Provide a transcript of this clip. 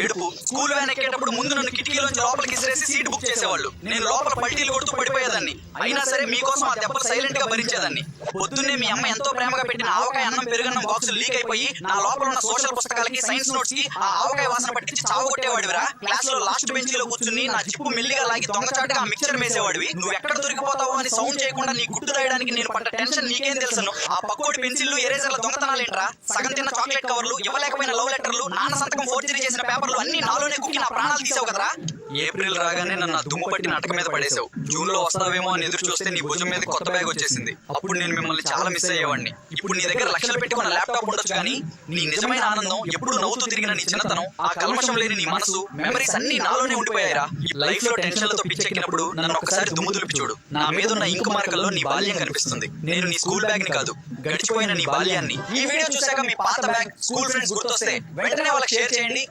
ఏడుపు. School van ఎక్కేటప్పుడు ముందు నన్ను కిటికీలోంచి లోపలికి ఇసిరేసి సీట్ బుక్ చేసేవాళ్ళు. నేను లోపల పల్టీలు కొడుతూ పడిపోయేదాన్ని. అయినా సరే మీకోసం ఆ దెబ్బలు సైలెంట్ గా భరించేదాన్ని. పొద్దున్నే మీ అమ్మ ఎంతో ప్రేమగా పెట్టిన ఆవకాయ అన్నం పెరుగన్నం బాక్సులు లీక్ అయిపోయి నా లోపల ఉన్న సోషల్ పుస్తకాలకి సైన్స్ నోట్స్ కి ఆ ఆవకాయ వాసన పట్టించి చావగొట్టేవాడివిరా. క్లాస్ లో లాస్ట్ బెంచ్ లో కూర్చుని నా జిప్పు మెల్లిగా లాగి దొంగచాటుగా ఆ మిక్చర్ వేసేవాడివి. నువ్వు ఎక్కడ దొరికిపోతావో అని సౌండ్ చేయకుండా నీ గుట్టు రాయడానికి నేను పడ్డ టెన్షన్ నీకేం తెలుసును. ఆ పక్కోటి పెన్సిల్లు ఎరేజర్ల దొంగతనాలేంట్రా? సగం తిన్న చాక్లెట్ కవర్లు, ఇవ్వలేకపోయిన లవ్ లెటర్లు, నాన్న సంతకం ఫోర్జరీ చేసిన పేపర్లు అన్ని నాలోనే కుక్కి నా ప్రాణాలు తీసావు కదరా. ఏప్రిల్ రాగానే నన్ను దుమ్ము పట్టి నాటక మీద పడేసావు. జూన్ లో వస్తావేమో అని ఎదురు చూస్తే నీ భుజం మీద కొత్త బ్యాగ్ వచ్చేసింది. అప్పుడు నేను మిమ్మల్ని చాలా మిస్ అయ్యేవాడిని. ఇప్పుడు నీ దగ్గర లక్షలు పెట్టుకున్న ల్యాప్టాప్ ఉండొచ్చు కానీ నీ నిజమైన ఆనందం, ఎప్పుడు నవ్వుతూ తిరిగిన నీ చిన్నతనం, ఆ కల్మషం లేని నీ మనసు, మెమరీస్ అన్ని నాలోనే ఉండిపోయారా. లైఫ్ లో టెన్షన్లతో పిచ్చెక్కినప్పుడు నన్ను ఒకసారి దుమ్ము దులిపి చూడు. నా మీద ఉన్న ఇంకు మార్కల్లో నీ బాల్యం కనిపిస్తుంది. నేను నీ స్కూల్ బ్యాగ్ ని కాదు, గడిచిపోయిన నీ బాల్యాన్ని. ఈ వీడియో చూసాక మీ పాత బ్యాగ్, స్కూల్ ఫ్రెండ్స్ గుర్తొస్తే వెంటనే వాళ్ళకి షేర్ చేయండి.